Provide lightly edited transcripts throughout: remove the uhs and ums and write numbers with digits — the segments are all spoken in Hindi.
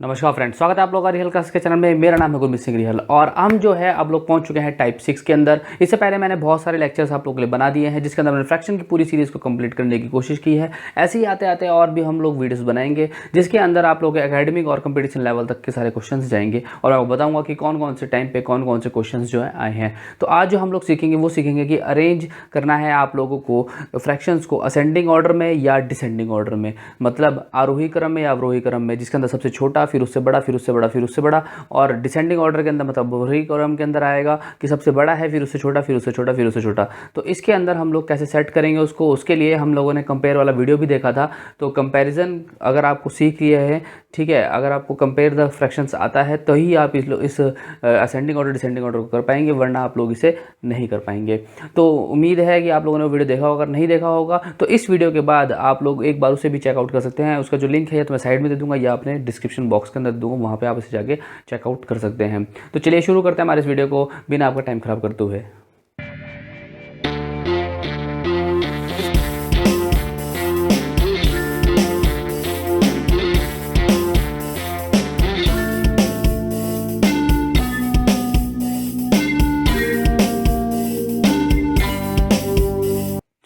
नमस्कार फ्रेंड्स, स्वागत है आप लोगों का रियल क्लास के चैनल में। मेरा नाम है गुरमीत सिंह रियल और हम जो है आप लोग पहुंच चुके हैं टाइप 6 के अंदर। इससे पहले मैंने बहुत सारे लेक्चर्स आप लोगों के लिए बना दिए हैं जिसके अंदर मैंने फ्रैक्शन की पूरी सीरीज़ को कंप्लीट करने की कोशिश की है। ऐसे ही आते आते और भी हम लोग वीडियोस बनाएंगे जिसके अंदर आप लोग एकेडमिक और कंपटीशन लेवल तक के सारे क्वेश्चन जाएंगे और मैं बताऊँगा कि कौन कौन से टाइम पे कौन कौन से क्वेश्चन जो है आए हैं। तो आज जो हम लोग सीखेंगे वो सीखेंगे कि अरेंज करना है आप लोगों को फ्रैक्शंस को असेंडिंग ऑर्डर में या डिसेंडिंग ऑर्डर में, मतलब आरोही क्रम में या अवरोही क्रम में, जिसके अंदर सबसे छोटा फिर उससे बड़ा फिर उससे बड़ा फिर उससे बड़ा, और डिसेंडिंग ऑर्डर के अंदर मतलब अवरोही क्रम के अंदर आएगा कि सबसे बड़ा है फिर उससे छोटा फिर उससे छोटा फिर उससे छोटा। तो इसके अंदर हम लोग कैसे सेट करेंगे उसको, उसके लिए हम लोगों ने कंपेयर वाला वीडियो भी देखा था। तो कंपैरिजन अगर आपको सीख लिए हैं, ठीक है, अगर आपको कंपेयर द फ्रैक्शंस आता है तो ही आप इस असेंडिंग ऑर्डर डिसेंडिंग ऑर्डर को कर पाएंगे, वरना आप लोग इसे नहीं कर पाएंगे। तो उम्मीद है कि आप लोगों ने वो वीडियो देखा होगा। अगर नहीं देखा होगा तो इस वीडियो के बाद आप लोग एक बार उसे भी चेकआउट कर सकते हैं। उसका जो लिंक है या तो मैं साइड में दे दूंगा या अपने डिस्क्रिप्शन बॉक्स के अंदर दूंगा, वहाँ पे आप इसे जाके चेकआउट कर सकते हैं। तो चलिए शुरू करते हैं हमारे इस वीडियो को बिना आपका टाइम खराब करते हुए।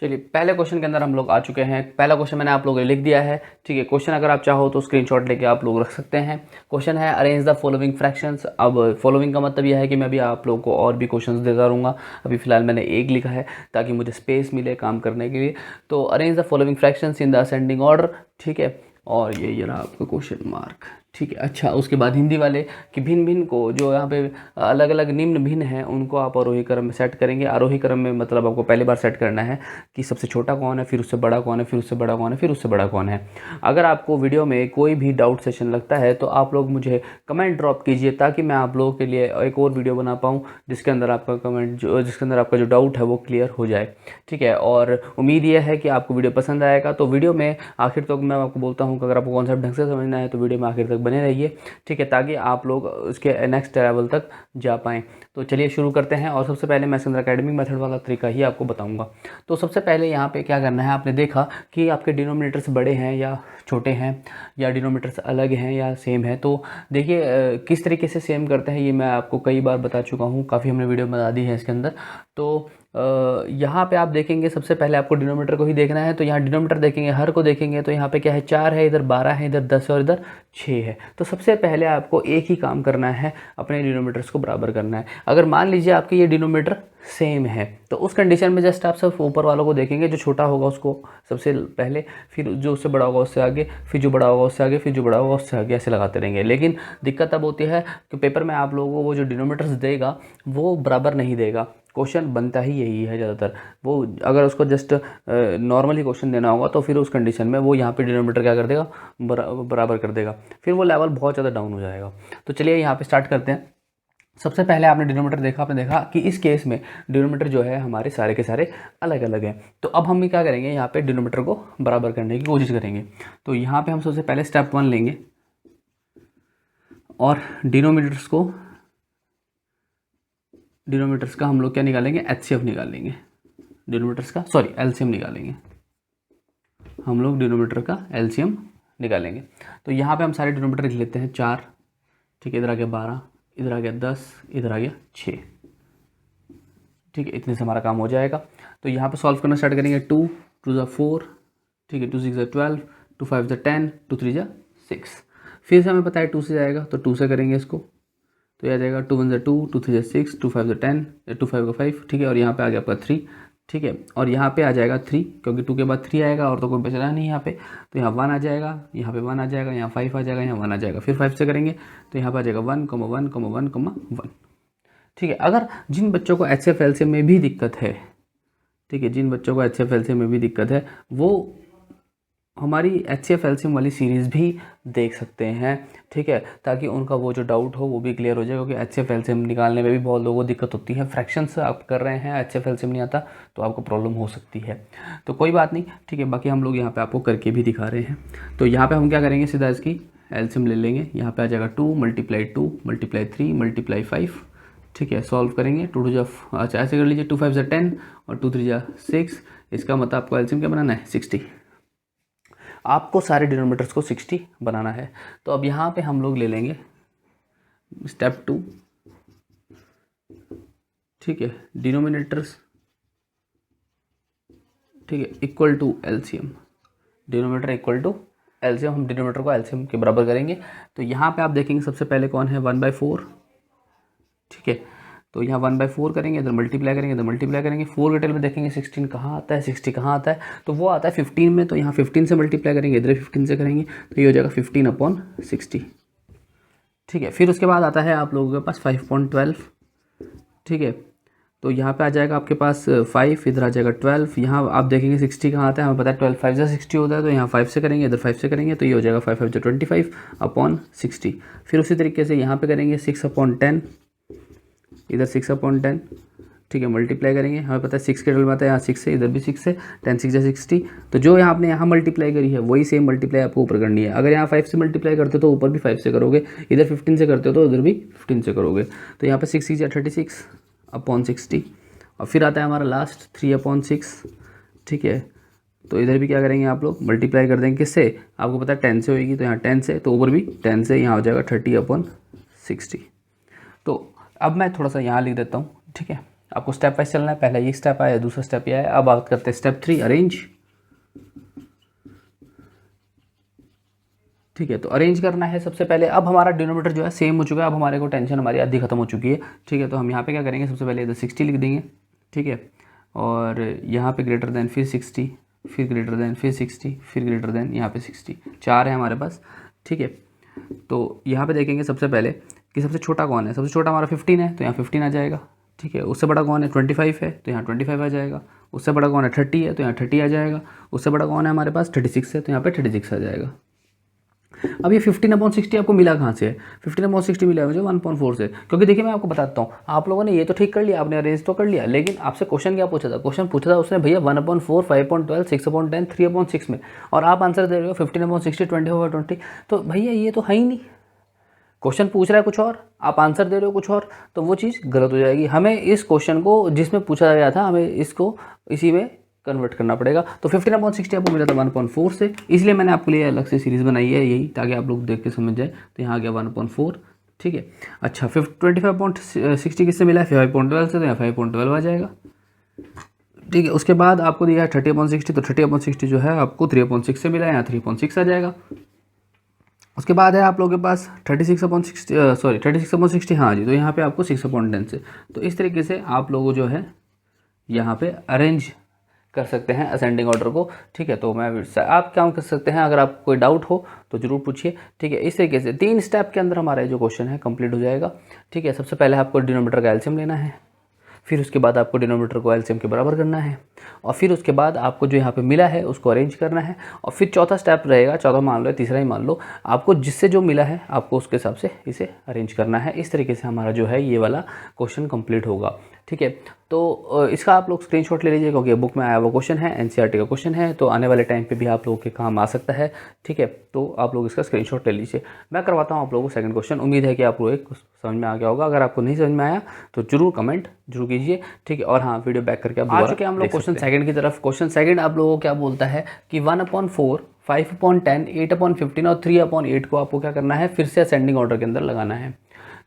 चलिए पहले क्वेश्चन के अंदर हम लोग आ चुके हैं। पहला क्वेश्चन मैंने आप लोगों को लिख दिया है, ठीक है। क्वेश्चन अगर आप चाहो तो स्क्रीनशॉट लेके आप लोग रख सकते हैं। क्वेश्चन है अरेंज द फॉलोइंग फ्रैक्शंस। अब फॉलोइंग का मतलब यह है कि मैं भी आप लोगों को और भी क्वेश्चंस देता रहूँगा। अभी फिलहाल मैंने एक लिखा है ताकि मुझे स्पेस मिले काम करने के लिए। तो arrange the following fractions in the ascending order, ठीक है। और ये रहा आपका क्वेश्चन मार्क, ठीक है। अच्छा, उसके बाद हिंदी वाले कि भिन्न भिन्न को जो यहाँ पे अलग अलग निम्न भिन्न हैं उनको आप आरोही क्रम में सेट करेंगे। आरोही क्रम में मतलब आपको पहली बार सेट करना है कि सबसे छोटा कौन है, फिर उससे बड़ा कौन है, फिर उससे बड़ा कौन है, फिर उससे बड़ा कौन है। अगर आपको वीडियो में कोई भी डाउट सेशन लगता है तो आप लोग मुझे कमेंट ड्रॉप कीजिए ताकि मैं आप लोगों के लिए एक और वीडियो बना पाऊँ जिसके अंदर आपका कमेंट जिसके अंदर आपका जो डाउट है वो क्लियर हो जाए, ठीक है। और उम्मीद यह है कि आपको वीडियो पसंद आएगा। तो वीडियो में आखिर तक मैं आपको बोलता हूँ कि अगर आपको कॉन्सेप्ट ढंग से समझना है तो वीडियो में आखिर तक बने रहिए, ठीक है, ताकि आप लोग उसके नेक्स्ट लेवल तक जा पाएँ। तो चलिए शुरू करते हैं। और सबसे पहले मैं इसके अंदर एकेडमिक मेथड वाला तरीका ही आपको बताऊंगा। तो सबसे पहले यहाँ पे क्या करना है, आपने देखा कि आपके डिनोमिनेटर्स बड़े हैं या छोटे हैं, या डिनोमिनेटर्स अलग हैं या सेम है। तो देखिए किस तरीके से सेम करते हैं ये मैं आपको कई बार बता चुका हूँ, काफ़ी हमने वीडियो बना दी है इसके अंदर। तो यहाँ पे आप देखेंगे सबसे पहले आपको डिनोमीटर को ही देखना है। तो यहाँ डिनोमीटर देखेंगे, हर को देखेंगे तो यहाँ पे क्या है, 4 है, इधर 12 है, इधर 10 है और इधर 6 है। तो सबसे पहले आपको एक ही काम करना है, अपने डिनोमीटर्स को बराबर करना है। अगर मान लीजिए आपके ये डिनोमीटर सेम है तो उस कंडीशन में जस्ट आप सिर्फ ऊपर वालों को देखेंगे, जो छोटा होगा उसको सबसे पहले, फिर जो उससे बड़ा होगा उससे आगे, फिर जो बड़ा होगा उससे आगे, फिर जो बड़ा होगा उससे आगे, ऐसे लगाते रहेंगे। लेकिन दिक्कत तब होती है कि पेपर में आप लोगों को वो जो डिनोमीटर्स देगा वो बराबर नहीं देगा। क्वेश्चन बनता ही यही है ज़्यादातर। वो अगर उसको जस्ट नॉर्मली क्वेश्चन देना होगा तो फिर उस कंडीशन में वो यहाँ पे डिनोमीटर क्या कर देगा, बराबर कर देगा, फिर वो लेवल बहुत ज़्यादा डाउन हो जाएगा। तो चलिए यहाँ पे स्टार्ट करते हैं। सबसे पहले आपने डिनोमीटर देखा, आपने देखा कि इस केस में डिनोमीटर जो है हमारे सारे के सारे अलग अलग हैं। तो अब हम क्या करेंगे, यहाँ पे डिनोमीटर को बराबर करने की कोशिश करेंगे। तो यहाँ पे हम सबसे पहले स्टेप 1 लेंगे और डिनोमीटर्स का हम लोग क्या निकालेंगे, एचसीएफ निकालेंगे। डिनोमीटर्स का एलसीएम निकालेंगे। हम लोग डिनोमीटर का एलसीएम निकालेंगे। तो यहाँ पे हम सारे डिनोमीटर लिख लेते हैं 4, ठीक है, इधर आ गया 12, इधर आ गया 10, इधर आ गया 6, ठीक है। इतने से हमारा काम हो जाएगा। तो यहाँ पे सॉल्व करना स्टार्ट करेंगे। 2 2 ज़ा 4, ठीक है, 2 6 ज़ा 12, 2 5 ज़ा 10, 2 3 ज़ा 6। फिर से हमें पता है 2 से जाएगा तो 2 से करेंगे इसको, तो यह आ जाएगा 2 1 ज़ा 2, 2 3 ज़ा 6, 2 5 ज़ा 10, 2 5 का 5, ठीक है। और यहाँ पे आ गया आपका 3, ठीक है। और यहाँ पे आ जाएगा 3 क्योंकि 2 के बाद 3 आएगा और तो कोई बच रहा नहीं यहाँ पे। तो यहाँ 1 आ जाएगा, यहाँ पे 1 आ जाएगा, यहाँ 5 आ जाएगा, यहाँ 1 आ जाएगा। फिर 5 से करेंगे तो यहाँ पे आ जाएगा 1 1 1 1, ठीक है। अगर जिन बच्चों को एचसीएफ एलसीएम में भी दिक्कत है, ठीक है, जिन बच्चों को एचसीएफ एलसीएम में भी दिक्कत है वो हमारी एचसीएफ एलसीएम वाली सीरीज़ भी देख सकते हैं, ठीक है, ताकि उनका वो जो डाउट हो वो भी क्लियर हो जाए। क्योंकि एचसीएफ एलसीएम निकालने में भी बहुत लोगों को दिक्कत होती है। फ्रैक्शंस आप कर रहे हैं, एचसीएफ एलसीएम नहीं आता तो आपको प्रॉब्लम हो सकती है। तो कोई बात नहीं, ठीक है। बाकी हम लोग यहाँ पे आपको करके भी दिखा रहे हैं। तो यहाँ पे हम क्या करेंगे, सीधा इसकी एलसीएम ले लेंगे। यहाँ पे आ जाएगा 2 × 3 × 5, ठीक है। सॉल्व करेंगे। 2 2 जा, अच्छा ऐसे कर लीजिए, 2 5 ज़ा 10 और 2 3 जा 6। इसका मतलब आपको एलसीएम क्या बनाना है, 60। आपको सारे डिनोमिनेटर्स को 60 बनाना है। तो अब यहाँ पे हम लोग ले लेंगे स्टेप 2, ठीक है, डिनोमिनेटर्स, ठीक है, equal to LCM, denominator equal to LCM, हम डिनोमिनेटर को एलसीएम के बराबर करेंगे। तो यहाँ पे आप देखेंगे सबसे पहले कौन है 1/4, ठीक है, तो यहाँ 1/4 करेंगे, इधर मल्टीप्लाई करेंगे, इधर मल्टीप्लाई करेंगे, 4 के टेल में देखेंगे 16 कहाँ आता है, 60 कहाँ आता है, तो वो आता है 15 में, तो यहाँ 15 से मल्टीप्लाई करेंगे, इधर 15 से करेंगे, तो ये हो जाएगा 15/60, ठीक है। फिर उसके बाद आता है आप लोगों के पास 5.12, ठीक है, तो यहाँ पे आ जाएगा आपके पास 5, इधर आ जाएगा 12, यहाँ आप देखेंगे 60 कहाँ आता है, हमें पता है 12 5 से 60 होता है, तो यहाँ 5 से करेंगे, इधर 5 से करेंगे, तो ये हो जाएगा 5 5 25/60। फिर उसी तरीके से यहाँ पे करेंगे 6/10, इधर 6/10, ठीक है, मल्टीप्लाई करेंगे, हमें पता है 6 के टेल में आता है, यहाँ 6 से, इधर भी 6 से, 10 6 60, तो जो यहाँ आपने यहाँ मल्टीप्लाई करी है वही सेम मल्टीप्लाई आपको ऊपर करनी है। अगर यहाँ 5 से मल्टीप्लाई करते हो तो ऊपर भी 5 से करोगे, इधर 15 से करते हो तो उधर भी 15 से करोगे, तो यहाँ पे 6 6 36/60, और फिर आता है हमारा लास्ट 3/6, ठीक है, तो इधर भी क्या करेंगे आप लोग मल्टीप्लाई कर देंगे, किससे, आपको पता है 10 से होगी, तो यहाँ 10 से, तो ऊपर भी 10 से, यहाँ हो जाएगा 30/60। तो अब मैं थोड़ा सा यहाँ लिख देता हूँ, ठीक है, आपको स्टेप वाइज चलना है, पहला ये स्टेप आया, दूसरा स्टेप ये आया। अब बात करते हैं स्टेप 3, अरेंज, ठीक है, तो अरेंज करना है सबसे पहले। अब हमारा डिनोमिनेटर जो है सेम हो चुका है, अब हमारे को टेंशन हमारी आधी खत्म हो चुकी है, ठीक है, तो हम यहाँ पे क्या करेंगे, सबसे पहले इधर 60 लिख देंगे, ठीक है, और यहाँ पे ग्रेटर देन, फिर 60, फिर ग्रेटर देन, फिर 60, फिर ग्रेटर देन, यहाँ पे 60, 4 है हमारे पास, ठीक है। तो यहाँ पे देखेंगे सबसे पहले कि सबसे छोटा कौन है, सबसे छोटा हमारा 15 है, तो यहाँ 15 आ जाएगा, ठीक है। उससे बड़ा कौन है 25 है, तो यहाँ 25 आ जाएगा। उससे बड़ा कौन है 30 है, तो यहाँ 30 आ जाएगा। उससे बड़ा कौन है हमारे पास 36 है, तो यहाँ पे 36 आ जाएगा। अब ये 15/60 आपको मिला कहाँ से है, 15/60 मिला है मुझे 1/4 से, क्योंकि देखिए मैं आपको बताता हूँ, आप लोगों ने ये तो ठीक कर लिया, आपने अरेंज तो कर लिया, लेकिन आपसे क्वेश्चन क्या पूछा था, क्वेश्चन पूछा था उसने भैया 1/4, 5/12, 6/10, 3/6 में, और आप आंसर दे रहे हो 15/60, 20/20, तो भैया ये तो है ही नहीं। क्वेश्चन पूछ रहा है कुछ और, आप आंसर दे रहे हो कुछ और, तो वो चीज़ गलत हो जाएगी। हमें इस क्वेश्चन को जिसमें पूछा गया था, हमें इसको इसी में कन्वर्ट करना पड़ेगा। तो 15/60 आपको मिला था 1/4 से, इसलिए मैंने आपके लिए अलग से सीरीज़ बनाई है यही, ताकि आप लोग देख के समझ जाए। तो यहाँ आ गया 1/4, ठीक है। अच्छा 25/60 किससे मिला है, 5/12 से, तो यहाँ 5/12 आ जाएगा, ठीक है। उसके बाद आपको दिया है 30/60, तो 30/60 जो है आपको 3/6 से मिला है, यहाँ 3/6 आ जाएगा। उसके बाद है आप लोगों के पास 36/60, हाँ जी, तो यहाँ पे आपको 6/10 से। तो इस तरीके से आप लोगों जो है यहाँ पे अरेंज कर सकते हैं असेंडिंग ऑर्डर को, ठीक है। तो मैं आप क्या कर सकते हैं, अगर आपको कोई डाउट हो तो ज़रूर पूछिए, ठीक है। इस तरीके से 3 स्टेप के अंदर हमारा जो क्वेश्चन है कंप्लीट हो जाएगा, ठीक है। सबसे पहले आपको डिनोमिनेटर का एलसीएम लेना है, फिर उसके बाद आपको डिनोमिनेटर को एलसीएम के बराबर करना है, और फिर उसके बाद आपको जो यहाँ पे मिला है उसको अरेंज करना है, और फिर चौथा स्टेप रहेगा, चौथा मान लो या तीसरा ही मान लो, आपको जिससे जो मिला है आपको उसके हिसाब से इसे अरेंज करना है। इस तरीके से हमारा जो है ये वाला क्वेश्चन कंप्लीट होगा, ठीक है। तो इसका आप लोग स्क्रीनशॉट ले लीजिए, क्योंकि बुक में आया हुआ क्वेश्चन है, एनसीईआरटी का क्वेश्चन है, तो आने वाले टाइम पे भी आप लोगों के काम आ सकता है, ठीक है। तो आप लोग इसका स्क्रीनशॉट ले लीजिए। मैं करवाता हूँ आप लोगों को सेकंड क्वेश्चन। उम्मीद है कि आप लोग को समझ में आ गया होगा। अगर आपको नहीं समझ में आया तो जरूर कमेंट जरूर कीजिए, ठीक है। और हाँ, वीडियो बैक करके आप आ चुके हैं हम लोग क्वेश्चन सेकंड की तरफ। क्वेश्चन सेकंड आप लोगों को क्या बोलता है कि 1/4, 5/10, 8/15 और 3/8 को आपको क्या करना है, फिर से असेंडिंग ऑर्डर के अंदर लगाना है।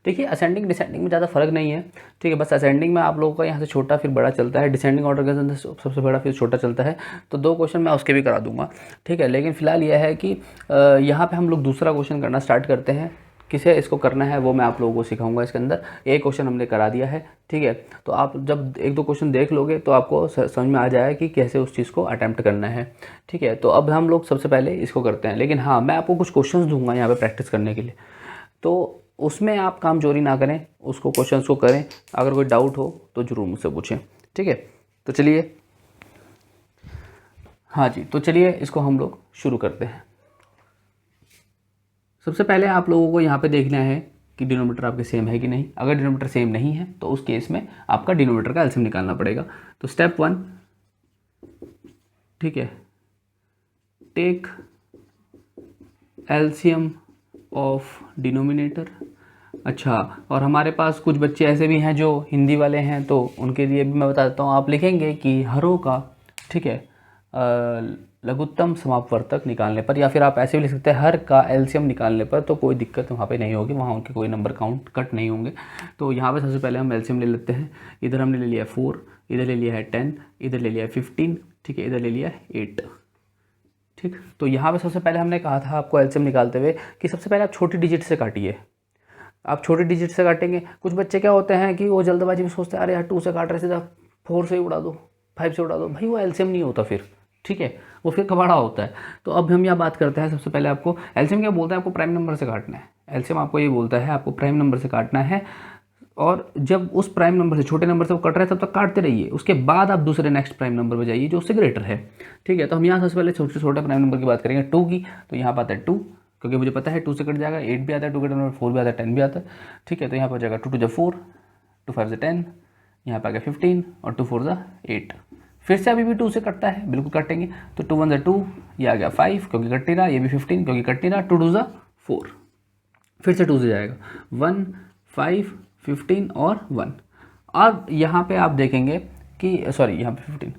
देखिए असेंडिंग डिसेंडिंग में ज़्यादा फर्क नहीं है, ठीक है। बस असेंडिंग में आप लोगों का यहाँ से छोटा फिर बड़ा चलता है, डिसेंडिंग ऑर्डर के अंदर सबसे बड़ा फिर छोटा चलता है। तो 2 क्वेश्चन मैं उसके भी करा दूंगा, ठीक है। लेकिन फिलहाल यह है कि यहाँ पे हम लोग दूसरा क्वेश्चन करना स्टार्ट करते हैं। किसे इसको करना है वो मैं आप लोगों को सिखाऊंगा इसके अंदर। एक क्वेश्चन हमने करा दिया है, ठीक है। तो आप जब 1-2 क्वेश्चन देख लोगे तो आपको समझ में आ जाएगा कि कैसे उस चीज़ को अटैम्प्ट करना है, ठीक है। तो अब हम लोग सबसे पहले इसको करते हैं, लेकिन हाँ मैं आपको कुछ क्वेश्चंस दूंगा यहाँ पे प्रैक्टिस करने के लिए, तो उसमें आप काम चोरी ना करें, उसको क्वेश्चंस को करें। अगर कोई डाउट हो तो ज़रूर मुझसे पूछें, ठीक है। तो चलिए, हाँ जी, तो चलिए इसको हम लोग शुरू करते हैं। सबसे पहले आप लोगों को यहाँ पे देखना है कि डिनोमिनेटर आपके सेम है कि नहीं। अगर डिनोमिनेटर सेम नहीं है तो उस केस में आपका डिनोमिनेटर का एलसीएम निकालना पड़ेगा। तो स्टेप 1, ठीक है, टेक एलसीएम ऑफ डिनोमिनेटर। अच्छा, और हमारे पास कुछ बच्चे ऐसे भी हैं जो हिंदी वाले हैं, तो उनके लिए भी मैं बताता हूँ। आप लिखेंगे कि हरों का, ठीक है, लघुत्तम समापवर्तक निकालने पर, या फिर आप ऐसे भी लिख सकते हैं हर का एलसीएम निकालने पर, तो कोई दिक्कत वहाँ पे नहीं होगी, वहाँ उनके कोई नंबर काउंट कट नहीं होंगे। तो यहाँ पे सबसे पहले हम एलसीएम ले लेते हैं। इधर हमने ले लिया 4, इधर ले लिया है 10, इधर ले लिया है 15, ठीक है, इधर ले लिया है 8, ठीक। तो यहाँ पे सबसे पहले हमने कहा था आपको एलसीएम निकालते हुए कि सबसे पहले आप छोटी डिजिट से काटिए। आप छोटी डिजिट से काटेंगे। कुछ बच्चे क्या होते हैं कि वो जल्दबाजी में सोचते हैं अरे यार 2 से काट रहे, सीधा 4 से ही उड़ा दो, 5 से उड़ा दो, भाई वो एलसीएम नहीं होता फिर, ठीक है, वो फिर कबाड़ा होता है। तो अब हम यहाँ बात करते हैं, सबसे पहले आपको एलसीएम क्या बोलता है, आपको प्राइम नंबर से काटना है। एलसीएम आपको ये बोलता है आपको प्राइम नंबर से काटना है, और जब उस प्राइम नंबर से, छोटे नंबर से वो कट रहा है तब तक काटते रहिए, उसके बाद आप दूसरे नेक्स्ट प्राइम नंबर पर जाइए जो उससे ग्रेटर है, ठीक है। तो हम यहाँ सबसे पहले छोटे छोटे प्राइम नंबर की बात करेंगे 2 की। तो यहाँ पर आता है 2, क्योंकि मुझे पता है 2 से कट जाएगा, 8 भी आता है 2 के नंबर, 4 भी आता है, 10 भी आता है, ठीक है। तो यहाँ पर जाएगा 2 2 4, 2 5 10, यहाँ पर आ गया 15 और 2 4 8। फिर से अभी भी 2 से कटता है, बिल्कुल काटेंगे। तो 2 1 2, ये आ गया 5 क्योंकि कट नहीं रहा, ये भी 15 क्योंकि कट नहीं रहा, 2 2 4। फिर से 2 से जाएगा 1 5 15 और 1। अब यहाँ पे आप देखेंगे कि सॉरी यहाँ पे 15,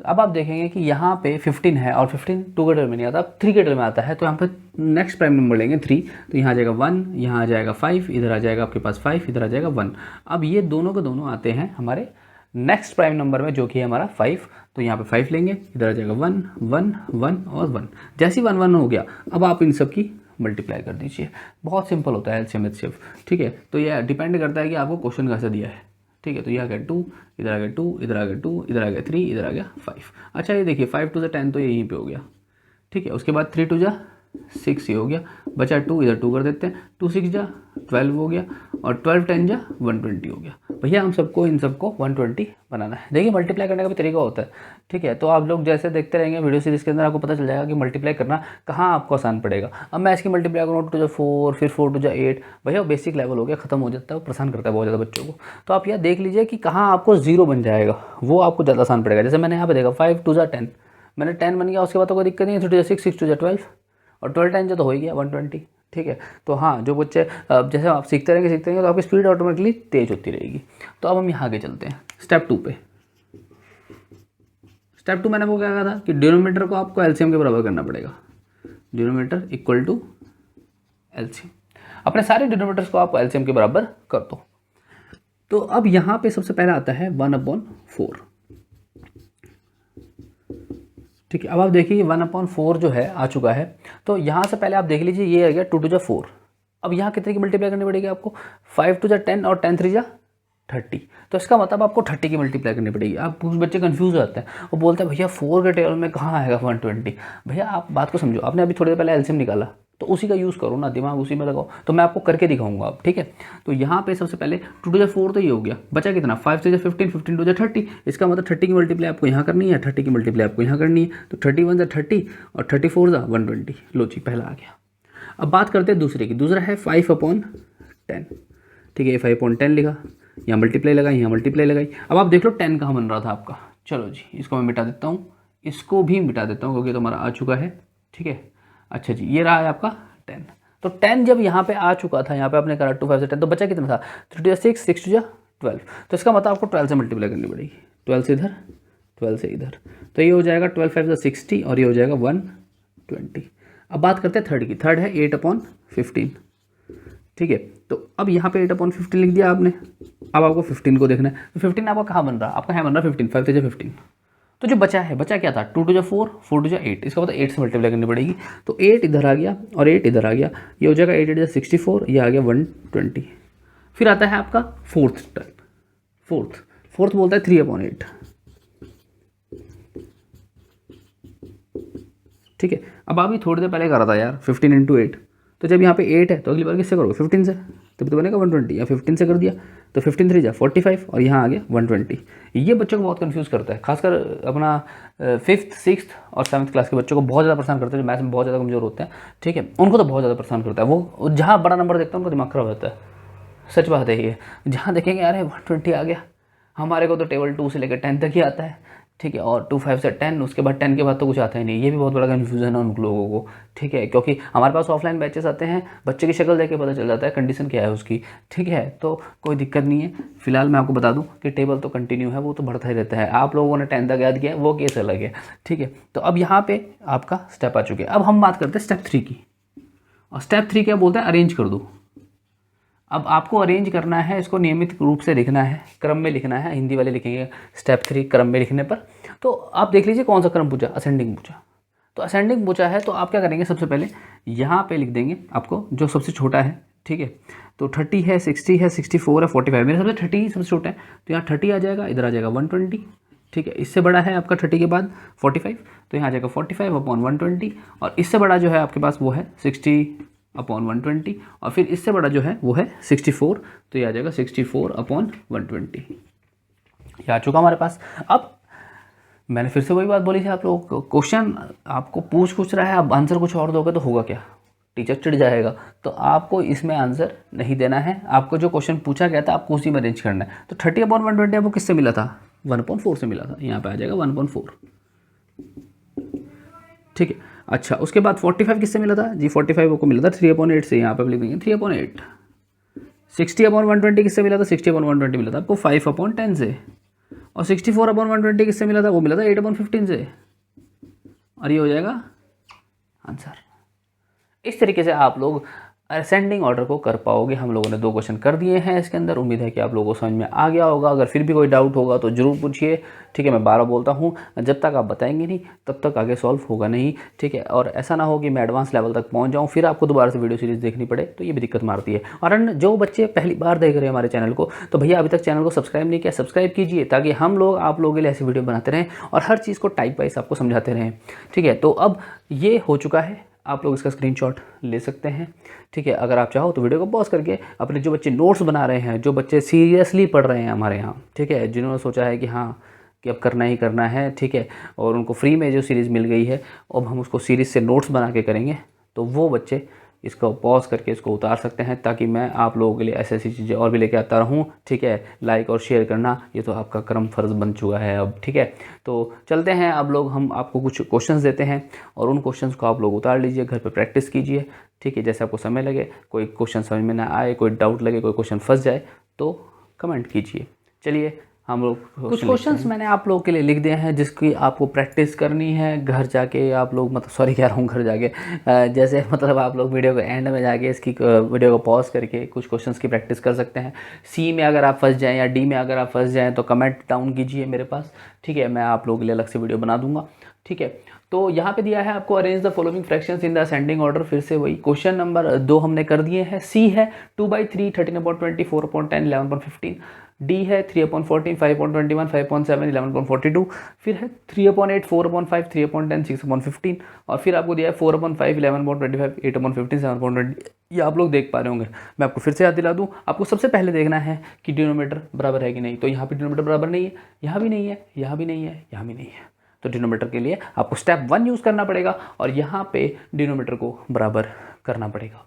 अब आप देखेंगे कि यहाँ पे 15 है और 15 2 के टेबल में नहीं आता, 3 के टेबल में आता है। तो यहाँ पे नेक्स्ट प्राइम नंबर लेंगे 3, तो यहाँ आ जाएगा 1, यहाँ आ जाएगा 5, इधर आ जाएगा आपके पास 5, इधर आ जाएगा 1। अब ये दोनों के दोनों आते हैं हमारे नेक्स्ट प्राइम नंबर में जो कि है हमारा 5। तो यहाँ पे 5 लेंगे, इधर आ जाएगा 1 1 1 और 1। जैसे ही 1 1 हो गया, अब आप इन सब की मल्टीप्लाई कर दीजिए। बहुत सिंपल होता है एलसीएम एचसीएफ, ठीक है। तो ये डिपेंड करता है कि आपको क्वेश्चन कैसा दिया है, ठीक है। तो ये आ गया 2, इधर आ गया 2, इधर आ गया 2, इधर आ गया 3, इधर आ गया 5। अच्छा ये देखिए 5 2 10 तो यहीं पे हो गया, ठीक है। उसके बाद 3 2 6 ये हो गया, बचा 2, इधर 2 कर देते हैं, 2 6 12 हो गया, और 12 10 120 हो गया। भैया हम सबको इन सबको 120 बनाना है। देखिए मल्टीप्लाई करने का भी तरीका होता है, ठीक है। तो आप लोग जैसे देखते रहेंगे वीडियो सीरीज़ के अंदर, आपको पता चल जाएगा कि मल्टीप्लाई करना कहाँ आपको आसान पड़ेगा। अब मैं इसकी मल्टीप्लाई करूँ 2 4, फिर 4 2 8, भैया वो बेसिक लेवल हो गया, खत्म हो जाता है, वो परेशान करता है बहुत ज़्यादा बच्चों को। तो आप यह देख लीजिए कि कहाँ आपको 0 बन जाएगा, वो आपको ज़्यादा आसान पड़ेगा। जैसे मैंने यहाँ पे देखा 5 2 10, मैंने 10 बन गया, उसके बाद तो कोई दिक्कत नहीं है, 3 2 6 6 2 12 और 12 10 तो हो ही गया 120, ठीक है। तो हाँ, जो बच्चे जैसे आप सीखते रहेंगे तो आपकी स्पीड ऑटोमेटिकली तेज होती रहेगी। तो अब हम यहाँ आगे चलते हैं स्टेप 2 पे। स्टेप 2 मैंने वो क्या कहा था कि डिनोमिनेटर को आपको एलसीएम के बराबर करना पड़ेगा। डिनोमिनेटर इक्वल टू एलसीएम, अपने सारे डिनोमिनेटर्स को आप एलसीएम के बराबर कर दो। तो अब यहाँ पे सबसे पहले आता है 1/4, ठीक है। अब आप देखिए 1/4 जो है आ चुका है। तो यहाँ से पहले आप देख लीजिए ये आ गया 2 2 4। अब यहाँ कितने की मल्टीप्लाई करनी पड़ेगी आपको, 5 2 10 और 10 3 30। तो इसका मतलब आपको 30 की मल्टीप्लाई करनी पड़ेगी। आप कुछ बच्चे कंफ्यूज हो जाते हैं, वो बोलते हैं भैया 4 के टेबल में कहाँ आएगा 120। भैया आप बात को समझो, आपने अभी थोड़ी देर पहले एलसीएम निकाला, तो उसी का यूज़ करो ना, दिमाग उसी में लगाओ। तो मैं आपको करके दिखाऊंगा आप, ठीक है। तो यहाँ पे सबसे पहले 2 2 4 तो ये हो गया, बचा कितना 5 3 15, 15 2 30। इसका मतलब 30 की मल्टीप्लाई आपको यहाँ करनी है, 30 की मल्टीप्लाई आपको यहाँ करनी है। तो 31 30 और 34 120। लो जी, पहला आ गया। अब बात करते हैं दूसरे की। दूसरा है 5/10, ठीक है। ये 5/10 लिखा, यहाँ मल्टीप्लाई लगाई, यहाँ मल्टीप्लाई लगाई। अब आप देख लो 10 कहाँ बन रहा था आपका। चलो जी, इसको मैं मिटा देता हूँ, इसको भी मिटा देता हूँ क्योंकि तुम्हारा आ चुका है, ठीक है। अच्छा जी, ये रहा है आपका 10। तो 10 जब यहाँ पे आ चुका था, यहाँ पे आपने करा 2 5 से 10, तो बचा कितना था 3 2 6 6 2 12। तो इसका मतलब आपको 12 से मल्टीप्लाई करनी पड़ेगी, 12 से इधर, 12 से इधर। तो ये हो जाएगा 12 5 60 और ये हो जाएगा 120। अब बात करते हैं थर्ड की। थर्ड है 8/15, ठीक है। तो अब यहाँ पे 8/15 लिख दिया आपने। अब आपको 15 को देखना है। तो 15 आपका कहाँ बन रहा है, आपका यहाँ बन रहा है 15, 5 3 15। तो जो बचा है, बचा क्या था 2 2 4, 4 2 8। इसका मतलब 8 से मल्टीप्लाई करनी पड़ेगी। तो 8 इधर आ गया और 8 इधर आ गया, ये हो जाएगा 8 8 64, ये आ गया 120। फिर आता है आपका फोर्थ टाइप। फोर्थ बोलता है 3/8, ठीक है। अब अभी थोड़ी देर पहले करा था यार 15 × 8। तो जब यहाँ पे 8 है तो अगली बार किससे करोगे 15 से, तभी तो बनेगा 120। या 15 से कर दिया तो 15 3 45 और यहाँ आ गया 120। ये बच्चों को बहुत कंफ्यूज करता है, खासकर अपना 5th 6th और 7th क्लास के बच्चों को बहुत ज़्यादा परेशान करता है, जो मैथ्स में बहुत ज़्यादा कमजोर होते हैं, ठीक है। उनको तो बहुत ज़्यादा परेशान करता है। वो जहाँ बड़ा नंबर देखता है उनका दिमाग खराब होता है, सच बात है ये। जहाँ देखेंगे अरे 120 आ गया, हमारे को तो टेबल 2 से लेकर 10 तक ही आता है, ठीक है, और 2 5 से 10, उसके बाद 10 के बाद तो कुछ आता ही नहीं। ये भी बहुत बड़ा कन्फ्यूज़न है उन लोगों को, ठीक है, क्योंकि हमारे पास ऑफलाइन बैचेस आते हैं, बच्चे की शक्ल देख के पता चल जाता है कंडीशन क्या है उसकी, ठीक है। तो कोई दिक्कत नहीं है। फिलहाल मैं आपको बता दूं कि टेबल तो कंटिन्यू है, वो तो बढ़ता ही रहता है। आप लोगों ने 10 तक याद किया है, वो केस अलग है, ठीक है। तो अब यहाँ पे आपका स्टेप आ चुके हैं। अब हम बात करते हैं स्टेप 3 की, और स्टेप 3 क्या बोलता है, अरेंज कर दो। अब आपको अरेंज करना है, इसको नियमित रूप से लिखना है, क्रम में लिखना है। हिंदी वाले लिखेंगे स्टेप 3 क्रम में लिखने पर। तो आप देख लीजिए कौन सा क्रम पूछा, असेंडिंग पूछा। तो असेंडिंग पूछा है तो आप क्या करेंगे, सबसे पहले यहाँ पे लिख देंगे आपको जो सबसे छोटा है, ठीक है। तो 30 है, 60 है, 64 है, 45। मेरे सबसे 30 सबसे छोटा है, तो यहाँ 30 आ जाएगा, इधर आ जाएगा 120, ठीक है। इससे बड़ा है आपका 30 के बाद 45, तो यहाँ आ जाएगा 45/120। और इससे बड़ा जो है आपके पास वो है 60/120, और फिर इससे बड़ा जो है वो है 64, तो ये आ जाएगा 64/120। ये आ चुका हमारे पास। अब मैंने फिर से वही बात बोली थी आप लोगों को, क्वेश्चन आपको पूछ रहा है, आप आंसर कुछ और दोगे तो होगा क्या, टीचर चिढ़ जाएगा। तो आपको इसमें आंसर नहीं देना है, आपको जो क्वेश्चन पूछा गया था आपको उसी में अरेंज करना है। तो 30/120 आपको किससे मिला था, 1/4 से मिला था, यहाँ पे आ जाएगा 1/4, ठीक है। अच्छा, उसके बाद 45 किससे मिला था जी, 45 को मिला था 3/8 से, यहाँ पे लिख देंगे 3/8। 60/120 किससे मिला था, 60/120 मिला था आपको 5/10 से। और 64/120 किससे मिला था, वो मिला था 8/15 से। और ये हो जाएगा आंसर। इस तरीके से आप लोग असेंडिंग ऑर्डर को कर पाओगे। हम लोगों ने 2 क्वेश्चन कर दिए हैं इसके अंदर। उम्मीद है कि आप लोगों को समझ में आ गया होगा। अगर फिर भी कोई डाउट होगा तो ज़रूर पूछिए, ठीक है। मैं 12 बोलता हूँ, जब तक आप बताएंगे नहीं तब तक आगे सॉल्व होगा नहीं, ठीक है। और ऐसा ना हो कि मैं एडवांस लेवल तक पहुँच जाऊँ फिर आपको दोबारा से वीडियो सीरीज़ देखनी पड़े, तो ये भी दिक्कत मारती है। और जो बच्चे पहली बार देख रहे हैं हमारे चैनल को, तो भैया अभी तक चैनल को सब्सक्राइब नहीं किया, सब्सक्राइब कीजिए, ताकि हम लोग आप लोगों के लिए ऐसी वीडियो बनाते रहें और हर चीज़ को टाइप वाइज आपको समझाते रहें, ठीक है। तो अब ये हो चुका है, आप लोग इसका स्क्रीनशॉट ले सकते हैं, ठीक है। अगर आप चाहो तो वीडियो को पॉज करके अपने जो बच्चे नोट्स बना रहे हैं, जो बच्चे सीरियसली पढ़ रहे हैं हमारे यहाँ, ठीक है, जिन्होंने सोचा है कि हाँ कि अब करना ही करना है, ठीक है, और उनको फ्री में जो सीरीज़ मिल गई है अब हम उसको सीरीज़ से नोट्स बना के करेंगे, तो वो बच्चे इसको पॉज करके इसको उतार सकते हैं, ताकि मैं आप लोगों के लिए ऐसी ऐसी चीज़ें और भी लेके आता रहूँ, ठीक है। लाइक और शेयर करना ये तो आपका कर्म फ़र्ज़ बन चुका है अब, ठीक है। तो चलते हैं अब लोग, हम आपको कुछ क्वेश्चंस देते हैं और उन क्वेश्चंस को आप लोग उतार लीजिए, घर पे प्रैक्टिस कीजिए, ठीक है। जैसे आपको समय लगे, कोई क्वेश्चन समझ में ना आए, कोई डाउट लगे, कोई क्वेश्चन फंस जाए तो कमेंट कीजिए। चलिए हम लोग कुछ क्वेश्चंस मैंने आप लोगों के लिए लिख दिए हैं, जिसकी आपको प्रैक्टिस करनी है घर जाके। आप लोग मतलब सॉरी कह रहा हूँ घर जाके, जैसे मतलब आप लोग वीडियो के एंड में जाके इसकी वीडियो को पॉज करके कुछ क्वेश्चंस की प्रैक्टिस कर सकते हैं। सी में अगर आप फंस जाएँ या डी में अगर आप फंस जाएँ तो कमेंट डाउन कीजिए मेरे पास, ठीक है। मैं आप लोगों के लिए अलग से वीडियो बना दूंगा, ठीक है। तो यहाँ पे दिया है आपको arrange the following fractions in the ascending order. फिर से वही क्वेश्चन नंबर 2 हमने कर दिए हैं। सी है 2/3, 13/20, 4/10, 11/15। डी है 3/14, 5/21, 5/7, 11/42। फिर है 3/8, 4/5, 3/10, 6/15। और फिर आपको दिया है 4/5, 11/25, 8/15, 7/20। ये आप लोग देख पा रहे होंगे। मैं आपको फिर से याद दिला दूं, आपको सबसे पहले देखना है कि डिनोमीटर बराबर है कि नहीं। तो यहाँ पे डिनोमीटर बराबर नहीं है, यहाँ भी नहीं है, यहाँ भी नहीं है, यहाँ भी नहीं है। तो डिनोमीटर के लिए आपको स्टेप 1 यूज़ करना पड़ेगा और यहाँ पे डिनोमीटर को बराबर करना पड़ेगा।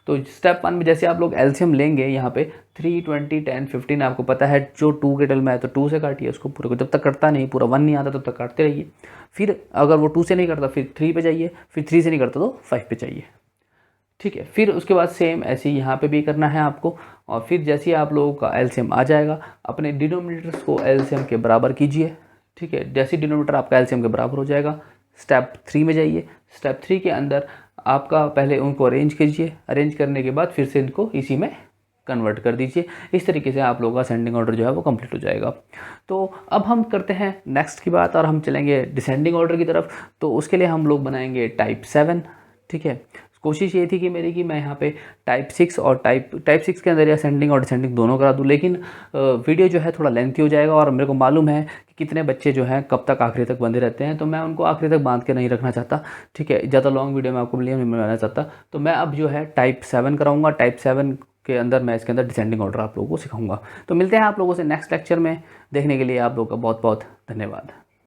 तो स्टेप 1 में जैसे आप लोग एलसीएम लेंगे, यहाँ पे 3, 20, 10, 15 आपको पता है जो 2 के टर्म में है तो 2 से काटिए उसको पूरे को। जब तक करता नहीं, पूरा 1 नहीं आता तब तक काटते रहिए। फिर अगर वो 2 से नहीं करता फिर 3 पे जाइए, फिर 3 से नहीं करता तो 5 पे जाइए, ठीक है। फिर उसके बाद सेम ऐसे ही यहाँ पे भी करना है आपको। और फिर जैसे ही आप लोगों का एलसीएम आ जाएगा, अपने डिनोमिनेटर्स को एलसीएम के बराबर कीजिए, ठीक है। जैसे डिनोमिनेटर आपका एलसीएम के बराबर हो जाएगा, स्टेप 3 में जाइए। स्टेप 3 के अंदर आपका पहले उनको अरेंज कीजिए, अरेंज करने के बाद फिर से इनको इसी में कन्वर्ट कर दीजिए। इस तरीके से आप लोगों का असेंडिंग ऑर्डर जो है वो कंप्लीट हो जाएगा। तो अब हम करते हैं नेक्स्ट की बात और हम चलेंगे डिसेंडिंग ऑर्डर की तरफ। तो उसके लिए हम लोग बनाएंगे टाइप 7, ठीक है। कोशिश ये थी कि मेरी कि मैं यहाँ पे टाइप 6 और टाइप 6 के अंदर असेंडिंग और डिसेंडिंग दोनों करा दूँ, लेकिन वीडियो जो है थोड़ा लेंथी हो जाएगा और मेरे को मालूम है कि कितने बच्चे जो हैं कब तक आखिरी तक बंधे रहते हैं, तो मैं उनको आखिरी तक बांध के नहीं रखना चाहता, ठीक है। ज़्यादा लॉन्ग वीडियो मैं आपको नहीं बनाना चाहता, तो मैं अब जो है टाइप 7 कराऊंगा। टाइप 7 के अंदर मैं इसके अंदर डिसेंडिंग ऑर्डर आप लोगों को सिखाऊंगा। तो मिलते हैं आप लोगों से नेक्स्ट लेक्चर में। देखने के लिए आप लोगों का बहुत बहुत धन्यवाद।